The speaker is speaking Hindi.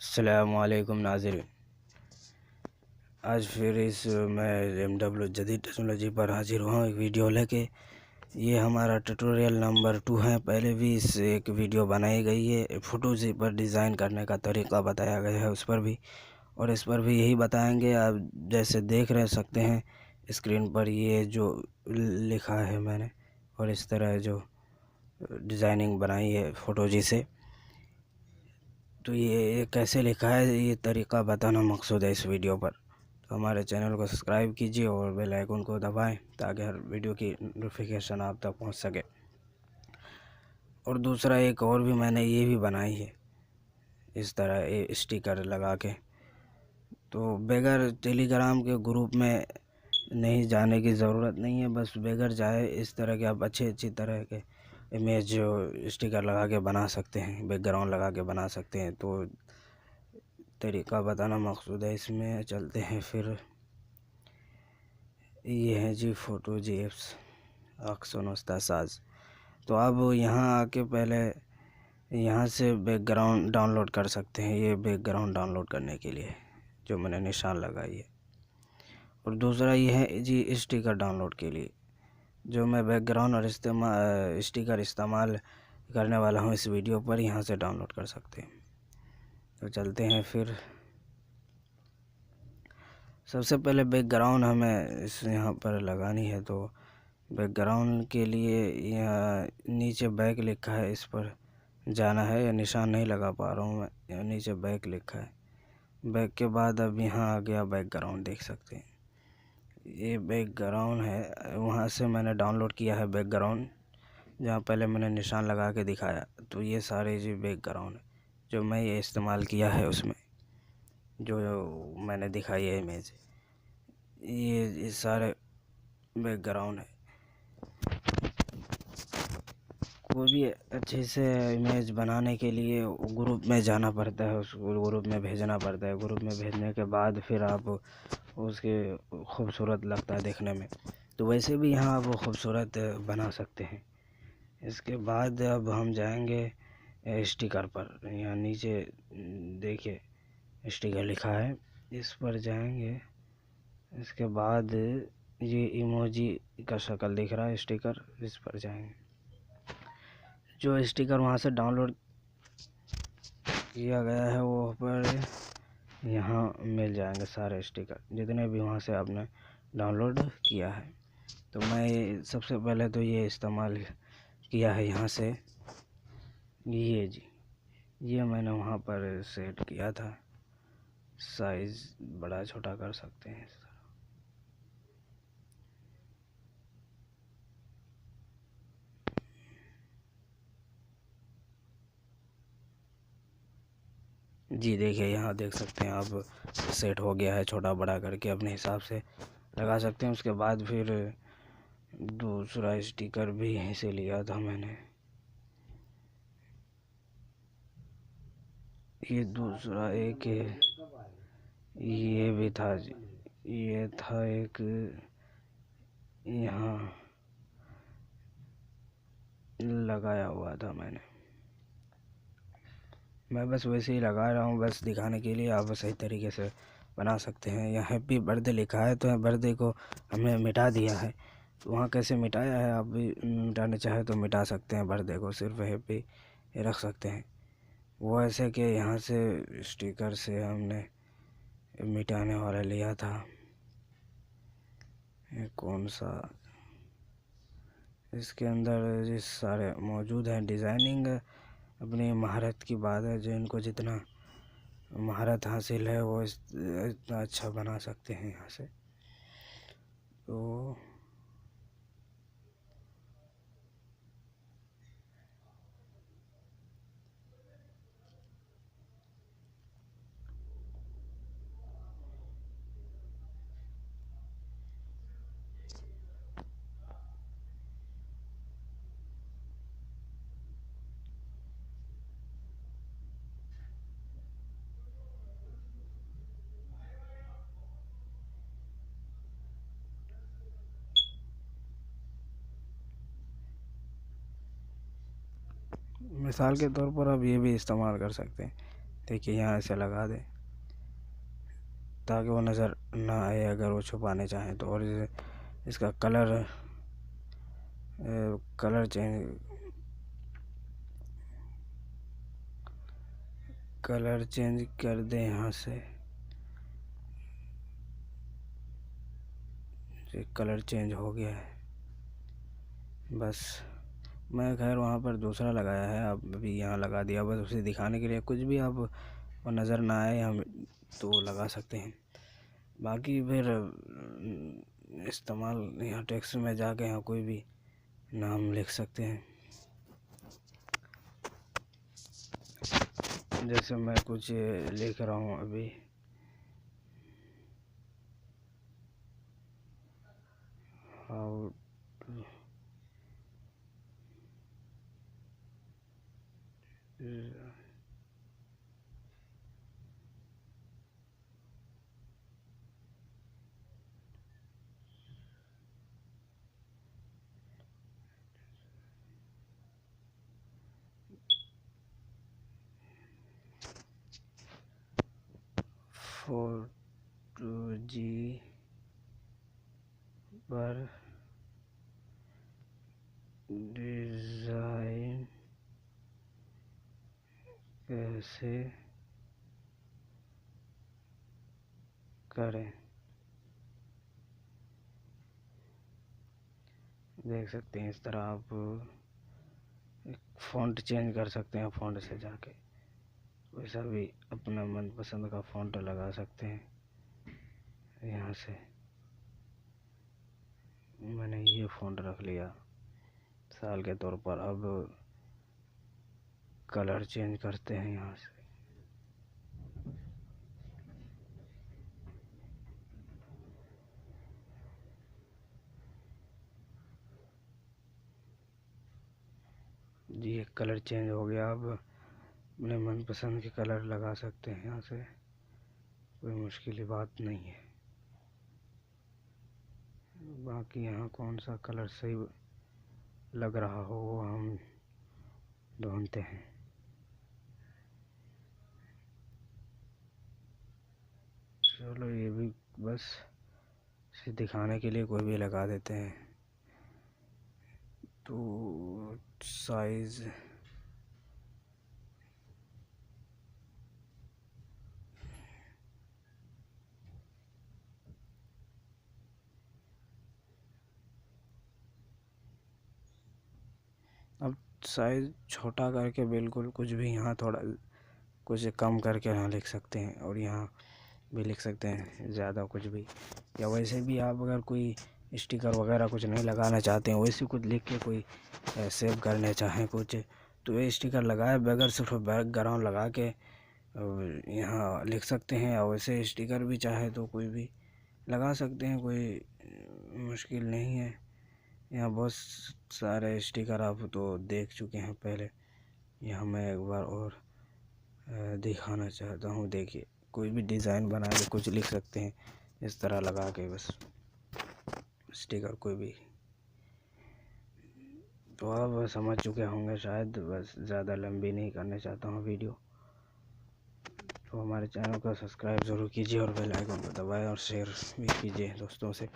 अस्सलामुअलैकुम नाज़रीन। आज फिर मैं BMW जदीद टेक्नोलॉजी पर हाजिर हुआ एक वीडियो लेके। ये हमारा ट्यूटोरियल नंबर 2 है। पहले भी इस एक वीडियो बनाई गई है, फ़ोटोज़ पर डिज़ाइन करने का तरीका बताया गया है उस पर भी, और इस पर भी यही बताएंगे। आप जैसे देख रह सकते हैं स्क्रीन पर, ये जो लिखा है मैंने, और इस तरह जो डिज़ाइनिंग बनाई है फ़ोटोजी से, तो ये कैसे लिखा है, ये तरीका बताना मकसूद है इस वीडियो पर। तो हमारे चैनल को सब्सक्राइब कीजिए और बेल आइकन को दबाएं ताकि हर वीडियो की नोटिफिकेशन आप तक पहुंच सके। और दूसरा एक और भी मैंने ये भी बनाई है इस तरह ये स्टिकर लगा के। तो बगैर टेलीग्राम के ग्रुप में नहीं जाने की ज़रूरत नहीं है, बस बगैर जाए इस तरह के आप अच्छी तरह के इमेज जो स्टिकर लगा के बना सकते हैं, बैकग्राउंड लगा के बना सकते हैं। तो तरीका बताना मकसूद है। इसमें चलते हैं फिर। ये है जी फ़ोटो जी एप्स अक्सोनोस्ता साज। तो अब यहाँ आके पहले यहाँ से बैकग्राउंड डाउनलोड कर सकते हैं। ये बैकग्राउंड डाउनलोड करने के लिए जो मैंने निशान लगाई है। और दूसरा ये है जी स्टिकर डाउनलोड के लिए, जो मैं बैकग्राउंड और स्टिकर इस्तेमाल करने वाला हूँ इस वीडियो पर, यहाँ से डाउनलोड कर सकते हैं। तो चलते हैं फिर। सबसे पहले बैकग्राउंड हमें यहाँ पर लगानी है। तो बैकग्राउंड के लिए यहाँ नीचे बैक लिखा है, इस पर जाना है। या निशान नहीं लगा पा रहा हूँ मैं, यहाँ नीचे बैक लिखा है। बैक के बाद अब यहाँ आ गया बैकग्राउंड, देख सकते हैं ये बैकग्राउंड है। वहाँ से मैंने डाउनलोड किया है बैकग्राउंड, जहाँ पहले मैंने निशान लगा के दिखाया। तो ये सारे जी बैकग्राउंड जो मैं ये इस्तेमाल किया है उसमें, जो मैंने दिखाई है इमेज, ये सारे बैकग्राउंड है। कोई भी अच्छे से इमेज बनाने के लिए ग्रुप में जाना पड़ता है, उसको ग्रुप में भेजना पड़ता है। ग्रुप में भेजने के बाद फिर आप उसके खूबसूरत लगता है देखने में। तो वैसे भी यहाँ आप खूबसूरत बना सकते हैं। इसके बाद अब हम जाएंगे स्टिकर पर। यहाँ नीचे देखिए स्टिकर लिखा है, इस पर जाएंगे। इसके बाद ये इमोजी का शक्ल दिख रहा है स्टिकर, इस पर जाएंगे। जो स्टिकर वहाँ से डाउनलोड किया गया है वो पर यहाँ मिल जाएंगे सारे स्टिकर, जितने भी वहाँ से आपने डाउनलोड किया है। तो मैं सबसे पहले तो ये इस्तेमाल किया है यहाँ से, ये जी, ये मैंने वहाँ पर सेट किया था। साइज़ बड़ा छोटा कर सकते हैं इस तरह। जी देखिए, यहाँ देख सकते हैं आप, सेट हो गया है। छोटा बड़ा करके अपने हिसाब से लगा सकते हैं। उसके बाद फिर दूसरा स्टिकर भी यहीं से लिया था मैंने। ये दूसरा एक ये भी था, ये था एक यहाँ लगाया हुआ था मैं बस वैसे ही लगा रहा हूँ, बस दिखाने के लिए। आप सही तरीके से बना सकते हैं। यहाँ हैप्पी बर्थडे लिखा है, तो बर्थडे को हमने मिटा दिया है। तो वहाँ कैसे मिटाया है, आप भी मिटाना चाहे तो मिटा सकते हैं। बर्थडे को सिर्फ हैप्पी रख सकते हैं। वो ऐसे कि यहाँ से स्टिकर से हमने मिटाने वाला लिया था। ये कौन सा, इसके अंदर जिस सारे मौजूद हैं डिज़ाइनिंग, अपनी महारत की बात है। जो इनको जितना महारत हासिल है वो इतना अच्छा बना सकते हैं यहाँ से। तो मिसाल के तौर पर आप ये भी इस्तेमाल कर सकते हैं। देखिए यहाँ से लगा दें ताकि वो नज़र ना आए अगर वो छुपाने चाहें तो। और इसका कलर चेंज कर दें यहाँ से। कलर चेंज हो गया है। बस मैं खैर वहाँ पर दूसरा लगाया है, अब अभी यहाँ लगा दिया बस उसे दिखाने के लिए। कुछ भी आप वो नज़र ना आए हम तो लगा सकते हैं। बाकी फिर इस्तेमाल यहाँ टेक्स्ट में जाके यहाँ कोई भी नाम लिख सकते हैं। जैसे मैं कुछ लिख रहा हूँ अभी, हाउ फोटो पर डिज़ाइन कैसे करें। देख सकते हैं इस तरह आप फ़ॉन्ट चेंज कर सकते हैं। फ़ॉन्ट से जाके वैसा भी अपना मनपसंद का फ़ॉन्ट लगा सकते हैं। यहाँ से मैंने ये फ़ॉन्ट रख लिया साल के तौर पर। अब कलर चेंज करते हैं यहाँ से। जी एक कलर चेंज हो गया। अब अपने मनपसंद के कलर लगा सकते हैं यहाँ से, कोई मुश्किल बात नहीं है। बाकी यहाँ कौन सा कलर सही लग रहा हो वो हम ढूंढते हैं। चलो ये भी बस इसे दिखाने के लिए कोई भी लगा देते हैं। तो साइज़ अब साइज़ छोटा करके बिल्कुल कुछ भी यहाँ थोड़ा कुछ कम करके यहाँ लिख सकते हैं। और यहाँ भी लिख सकते हैं ज़्यादा कुछ भी। या वैसे भी आप अगर कोई स्टिकर वगैरह कुछ नहीं लगाना चाहते हैं, वैसे कुछ लिख के कोई सेव करने चाहें कुछ, तो ये स्टिकर लगाए बगैर सिर्फ बैकग्राउंड लगा के यहाँ लिख सकते हैं। और वैसे स्टिकर भी चाहे तो कोई भी लगा सकते हैं, कोई मुश्किल नहीं है। यहाँ बहुत सारे स्टिकर आप तो देख चुके हैं पहले। यहाँ मैं एक बार और दिखाना चाहता हूँ। देखिए कोई भी डिज़ाइन बना के कुछ लिख सकते हैं इस तरह लगा के, बस स्टिकर कोई भी। तो आप समझ चुके होंगे शायद, बस ज़्यादा लंबी नहीं करना चाहता हूँ वीडियो। तो हमारे चैनल को सब्सक्राइब ज़रूर कीजिए और बेल आइकन को दबाएं और शेयर भी कीजिए दोस्तों से।